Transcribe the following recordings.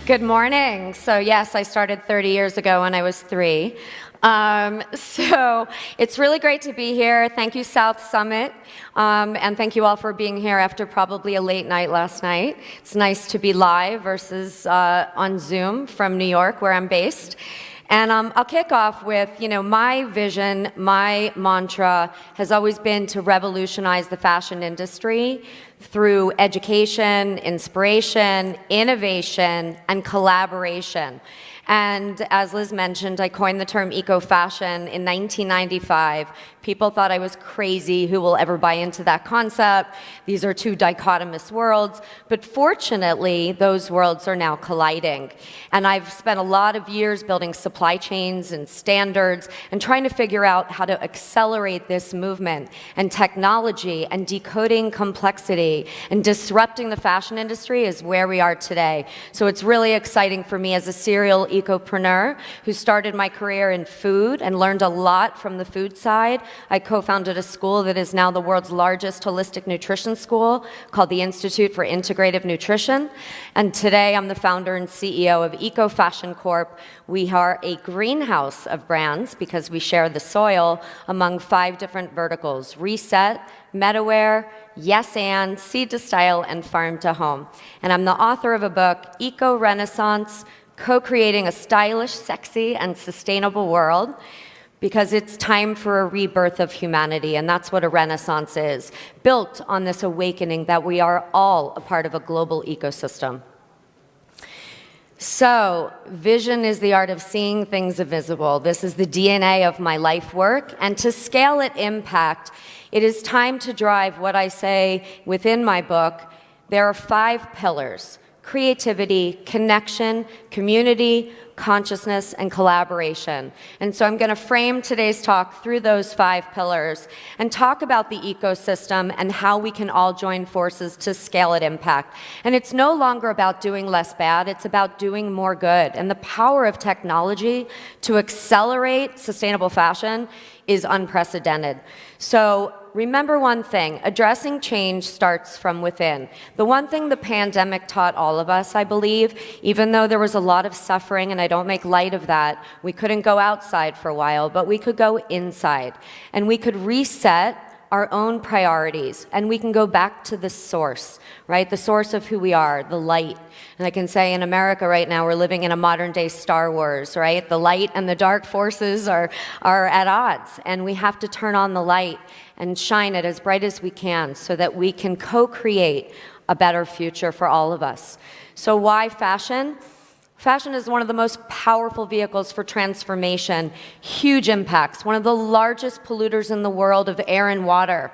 Good morning. So yes, I started 30 years ago when I was 3. So it's really great to be here. Thank you, South Summit, and thank you all for being here after probably a late night last night. It's nice to be live versus on Zoom from New York, where I'm based. And I'll kick off with, my vision, my mantra has always been to revolutionize the fashion industry through education, inspiration, innovation, and collaboration. And as Liz mentioned, I coined the term eco-fashion in 1995. People thought I was crazy. Who will ever buy into that concept? These are two dichotomous worlds. But fortunately, those worlds are now colliding. And I've spent a lot of years building supply chains and standards and trying to figure out how to accelerate this movement and technology and decoding complexity and disrupting the fashion industry is where we are today. So it's really exciting for me as a serial ecopreneur who started my career in food and learned a lot from the food side. I co-founded a school that is now the world's largest holistic nutrition school called the Institute for Integrative Nutrition. And today I'm the founder and CEO of Eco Fashion Corp. We are a greenhouse of brands because we share the soil among 5 different verticals: Reset, MetaWear, Yes and, Seed to Style, and Farm to Home. And I'm the author of a book, Eco Renaissance, Co-Creating a Stylish, Sexy, and Sustainable World, because it's time for a rebirth of humanity, and that's what a renaissance is, built on this awakening that we are all a part of a global ecosystem. So, vision is the art of seeing things invisible. This is the DNA of my life work, and to scale its impact, it is time to drive what I say within my book. There are 5 pillars: creativity, connection, community, consciousness, and collaboration. And so I'm going to frame today's talk through those 5 pillars and talk about the ecosystem and how we can all join forces to scale its impact. And it's no longer about doing less bad, it's about doing more good. And the power of technology to accelerate sustainable fashion is unprecedented. So remember one thing: addressing change starts from within. The one thing the pandemic taught all of us, I believe, even though there was a lot of suffering, and I don't make light of that, we couldn't go outside for a while, but we could go inside. And we could reset our own priorities, and we can go back to the source, right? The source of who we are, the light. And I can say in America right now, we're living in a modern day Star Wars, right? The light and the dark forces are at odds, and we have to turn on the light and shine it as bright as we can so that we can co-create a better future for all of us. So why fashion? Fashion is one of the most powerful vehicles for transformation, huge impacts, one of the largest polluters in the world of air and water,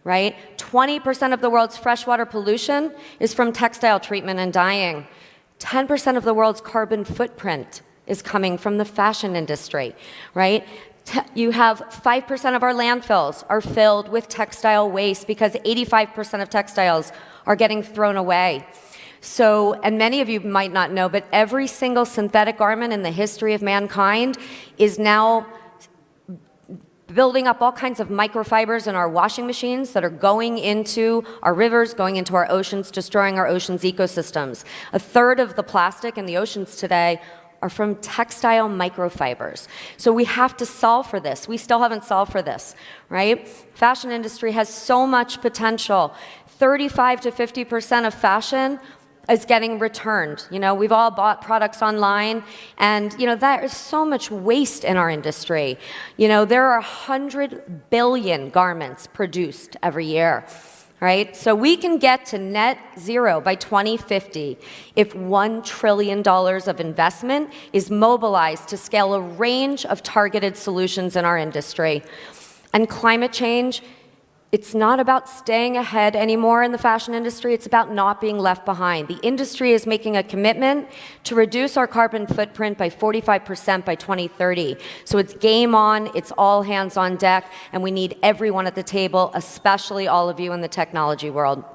right? 20% of the world's freshwater pollution is from textile treatment and dyeing. 10% of the world's carbon footprint is coming from the fashion industry, right? You have 5% of our landfills are filled with textile waste because 85% of textiles are getting thrown away. So, and many of you might not know, but every single synthetic garment in the history of mankind is now building up all kinds of microfibers in our washing machines that are going into our rivers, going into our oceans, destroying our oceans' ecosystems. 1/3 of the plastic in the oceans today are from textile microfibers. So we have to solve for this. We still haven't solved for this, right? Fashion industry has so much potential. 35 to 50% of fashion is getting returned. We've all bought products online, and there is so much waste in our industry. There are 100 billion garments produced every year, right? So we can get to net zero by 2050 if $1 trillion of investment is mobilized to scale a range of targeted solutions in our industry. And climate change, it's not about staying ahead anymore in the fashion industry, it's about not being left behind. The industry is making a commitment to reduce our carbon footprint by 45% by 2030. So it's game on, it's all hands on deck, and we need everyone at the table, especially all of you in the technology world.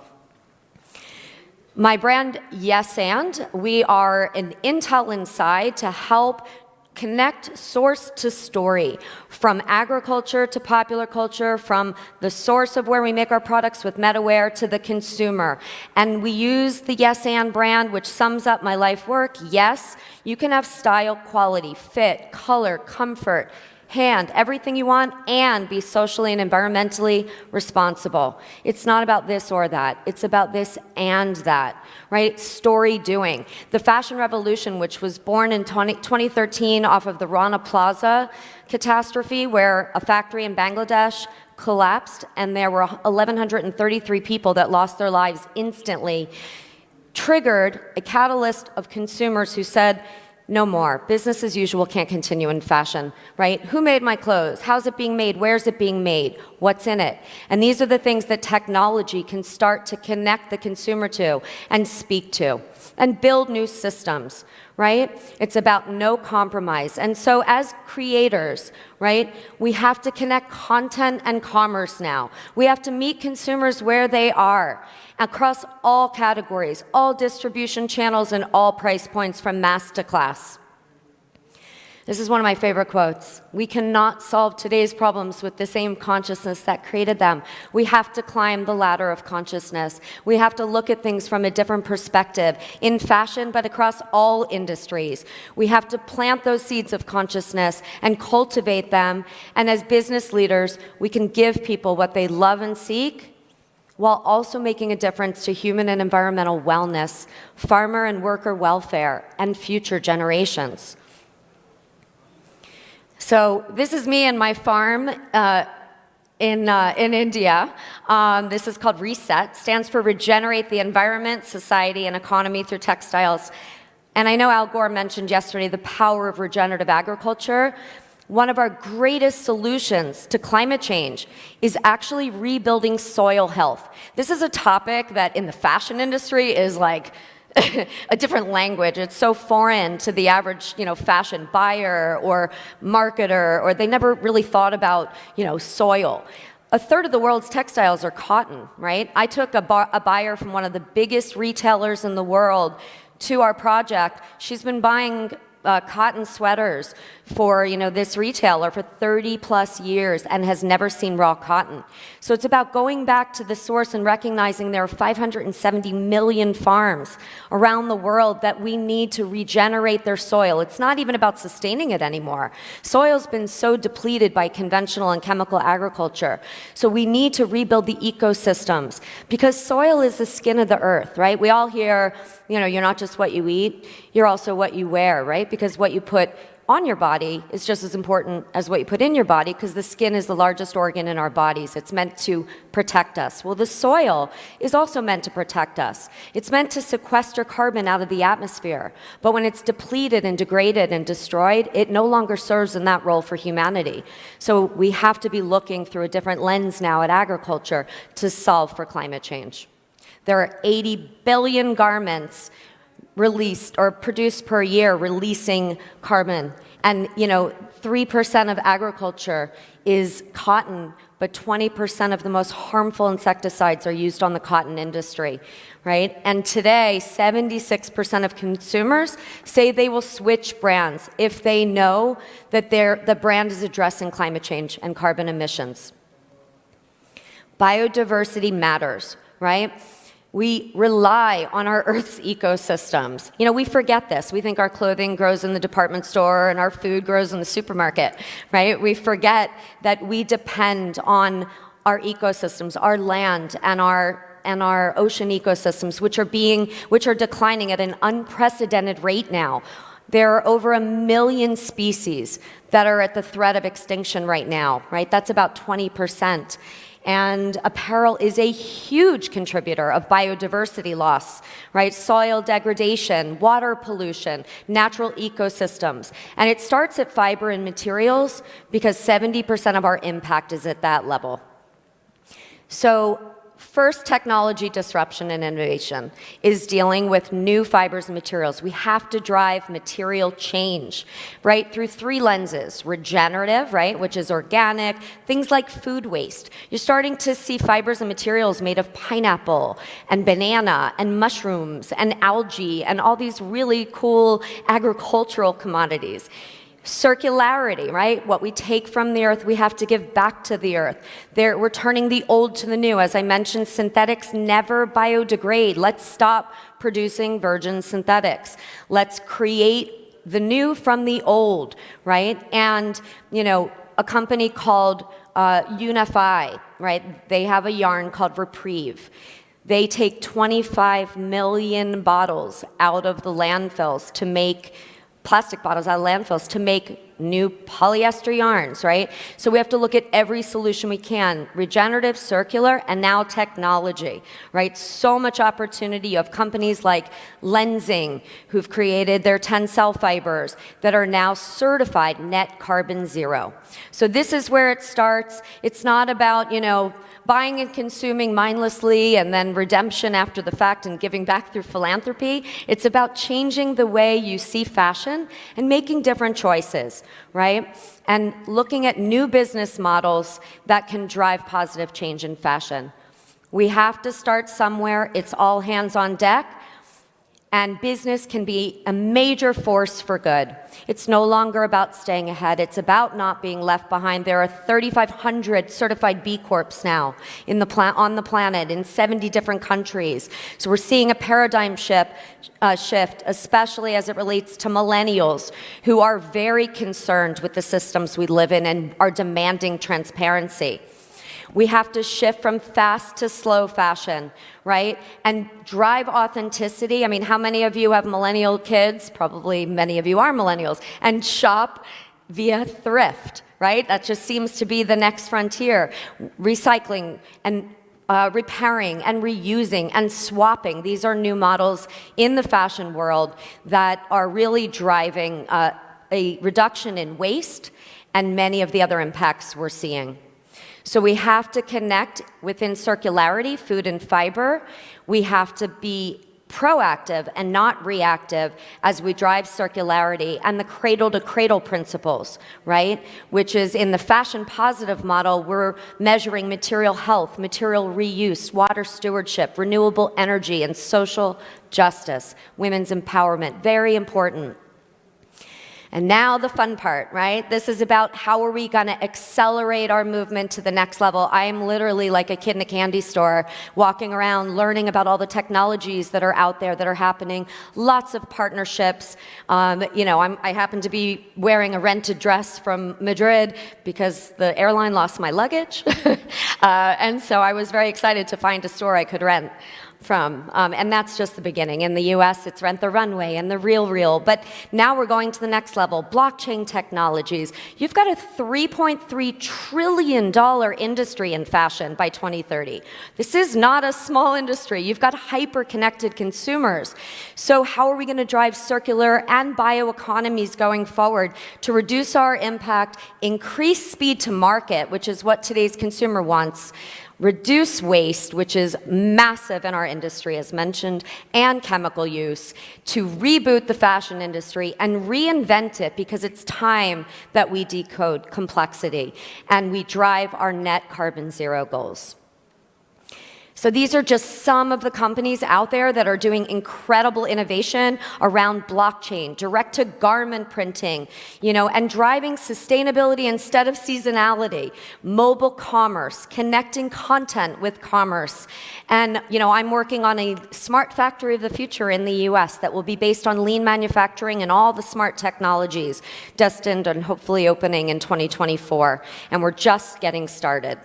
My brand, Yes and, we are an Intel Inside to help Connect source to story, from agriculture to popular culture, from the source of where we make our products with MetaWare to the consumer. And we use the Yes and brand, which sums up my life work. Yes, you can have style, quality, fit, color, comfort, hand, everything you want, and be socially and environmentally responsible. It's not about this or that. It's about this and that, right? Story doing. The fashion revolution, which was born in 2013 off of the Rana Plaza catastrophe, where a factory in Bangladesh collapsed and there were 1,133 people that lost their lives instantly, triggered a catalyst of consumers who said, no more. Business as usual can't continue in fashion, right? Who made my clothes? How's it being made? Where's it being made? What's in it? And these are the things that technology can start to connect the consumer to and speak to and build new systems, right? It's about no compromise. And so as creators, right, we have to connect content and commerce now. We have to meet consumers where they are across all categories, all distribution channels, and all price points from mass to class. This is one of my favorite quotes. We cannot solve today's problems with the same consciousness that created them. We have to climb the ladder of consciousness. We have to look at things from a different perspective in fashion, but across all industries. We have to plant those seeds of consciousness and cultivate them. And as business leaders, we can give people what they love and seek, while also making a difference to human and environmental wellness, farmer and worker welfare, and future generations. So this is me and my farm in India. This is called RESET, stands for Regenerate the Environment, Society, and Economy through Textiles. And I know Al Gore mentioned yesterday the power of regenerative agriculture. One of our greatest solutions to climate change is actually rebuilding soil health. This is a topic that in the fashion industry is like a different language. It's so foreign to the average, fashion buyer or marketer, or they never really thought about, soil. A third of the world's textiles are cotton, right? I took a buyer from one of the biggest retailers in the world to our project. She's been buying cotton sweaters for this retailer for 30 plus years and has never seen raw cotton. So it's about going back to the source and recognizing there are 570 million farms around the world that we need to regenerate their soil. It's not even about sustaining it anymore. Soil's been so depleted by conventional and chemical agriculture. So we need to rebuild the ecosystems because soil is the skin of the earth, right? We all hear, you're not just what you eat, you're also what you wear, right? Because what you put on your body is just as important as what you put in your body because the skin is the largest organ in our bodies. It's meant to protect us. Well, the soil is also meant to protect us. It's meant to sequester carbon out of the atmosphere. But when it's depleted and degraded and destroyed, it no longer serves in that role for humanity. So we have to be looking through a different lens now at agriculture to solve for climate change. There are 80 billion garments released or produced per year releasing carbon. And 3% of agriculture is cotton, but 20% of the most harmful insecticides are used on the cotton industry, right? And today, 76% of consumers say they will switch brands if they know that the brand is addressing climate change and carbon emissions. Biodiversity matters, right? We rely on our Earth's ecosystems. We forget this. We think our clothing grows in the department store and our food grows in the supermarket, right? We forget that we depend on our ecosystems, our land, and our ocean ecosystems, which are declining at an unprecedented rate now. There are over 1 million species that are at the threat of extinction right now, right? That's about 20%. And apparel is a huge contributor of biodiversity loss, right? Soil degradation, water pollution, natural ecosystems. And it starts at fiber and materials because 70% of our impact is at that level. So first technology disruption and innovation is dealing with new fibers and materials. We have to drive material change, right, through 3 lenses. Regenerative, right, which is organic, things like food waste. You're starting to see fibers and materials made of pineapple and banana and mushrooms and algae and all these really cool agricultural commodities. Circularity, right? What we take from the earth, we have to give back to the earth. We're turning the old to the new. As I mentioned, synthetics never biodegrade. Let's stop producing virgin synthetics. Let's create the new from the old, right? And, a company called Unify, right? They have a yarn called Reprieve. They take 25 million bottles out of the landfills to make plastic bottles out of landfills to make new polyester yarns, right? So we have to look at every solution we can, regenerative, circular, and now technology, right? So much opportunity. You have companies like Lenzing, who've created their Tencel fibers that are now certified net carbon zero. So this is where it starts. It's not about, buying and consuming mindlessly and then redemption after the fact and giving back through philanthropy. It's about changing the way you see fashion and making different choices, right? And looking at new business models that can drive positive change in fashion. We have to start somewhere. It's all hands on deck. And business can be a major force for good. It's no longer about staying ahead. It's about not being left behind. There are 3,500 certified B Corps now on the planet in 70 different countries. So we're seeing a paradigm shift, especially as it relates to millennials who are very concerned with the systems we live in and are demanding transparency. We have to shift from fast to slow fashion, right? And drive authenticity. I mean, how many of you have millennial kids? Probably many of you are millennials. And shop via thrift, right? That just seems to be the next frontier. Recycling and repairing and reusing and swapping. These are new models in the fashion world that are really driving a reduction in waste and many of the other impacts we're seeing. So we have to connect within circularity, food and fiber. We have to be proactive and not reactive as we drive circularity and the cradle-to-cradle principles, right? Which is in the fashion positive model, we're measuring material health, material reuse, water stewardship, renewable energy, and social justice, women's empowerment, very important. And now the fun part, right? This is about how are we going to accelerate our movement to the next level. I am literally like a kid in a candy store, walking around, learning about all the technologies that are out there that are happening, lots of partnerships. I happen to be wearing a rented dress from Madrid because the airline lost my luggage. And so I was very excited to find a store I could rent from. And that's just the beginning. In the US, it's Rent the Runway and The RealReal. But now we're going to the next level, blockchain technologies. You've got a $3.3 trillion industry in fashion by 2030. This is not a small industry. You've got hyper-connected consumers. So how are we going to drive circular and bioeconomies going forward to reduce our impact, increase speed to market, which is what today's consumer wants, reduce waste, which is massive in our industry, as mentioned, and chemical use, to reboot the fashion industry and reinvent it, because it's time that we decode complexity and we drive our net carbon zero goals. So these are just some of the companies out there that are doing incredible innovation around blockchain, direct-to-garment printing, and driving sustainability instead of seasonality, mobile commerce, connecting content with commerce. And, I'm working on a smart factory of the future in the US that will be based on lean manufacturing and all the smart technologies destined and hopefully opening in 2024. And we're just getting started.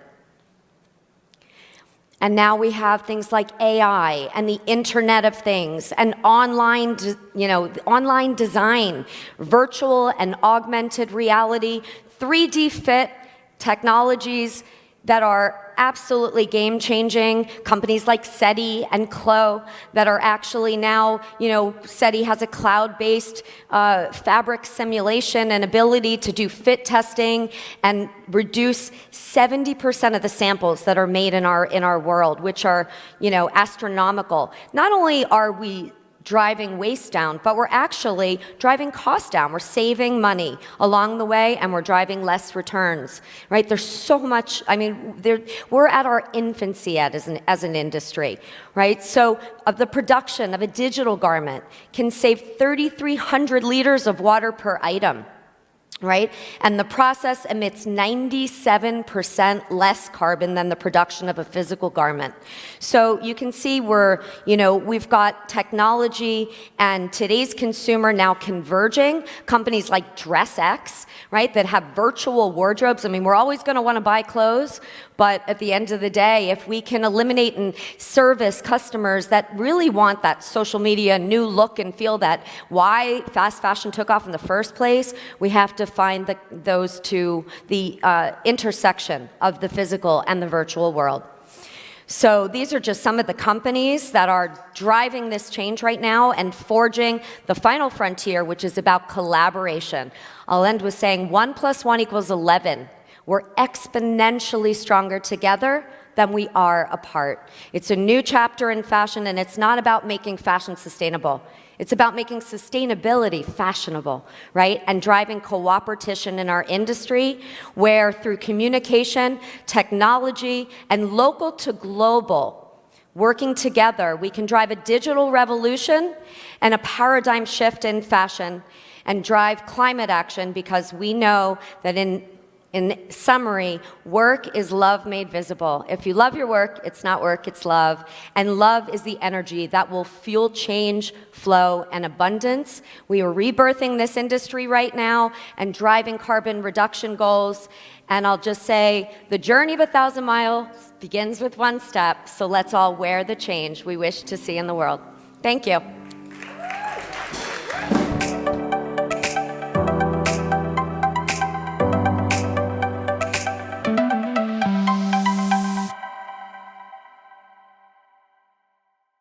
And now we have things like AI and the Internet of Things and online design, virtual and augmented reality, 3D fit technologies that are absolutely game-changing. Companies like SETI and Clo that are actually now, SETI has a cloud-based fabric simulation and ability to do fit testing and reduce 70% of the samples that are made in our world, which are, astronomical. Not only are we driving waste down, but we're actually driving costs down. We're saving money along the way, and we're driving less returns, right? There's so much, we're at our infancy as an industry, right? So the production of a digital garment can save 3,300 liters of water per item. right? And the process emits 97% less carbon than the production of a physical garment. So you can see we've got technology and today's consumer now converging. Companies like DressX, right, that have virtual wardrobes. I mean, we're always going to want to buy clothes, but at the end of the day, if we can eliminate and service customers that really want that social media new look and feel, that why fast fashion took off in the first place, we have to find those two, the intersection of the physical and the virtual world. So these are just some of the companies that are driving this change right now and forging the final frontier, which is about collaboration. I'll end with saying 1 + 1 = 11. We're exponentially stronger together than we are apart. It's a new chapter in fashion, and it's not about making fashion sustainable. It's about making sustainability fashionable, right? And driving cooperation in our industry, where through communication, technology, and local to global, working together, we can drive a digital revolution and a paradigm shift in fashion and drive climate action, because we know that in summary, work is love made visible. If you love your work, it's not work, it's love. And love is the energy that will fuel change, flow, and abundance. We are rebirthing this industry right now and driving carbon reduction goals. And I'll just say, the journey of 1,000 miles begins with one step, so let's all wear the change we wish to see in the world. Thank you.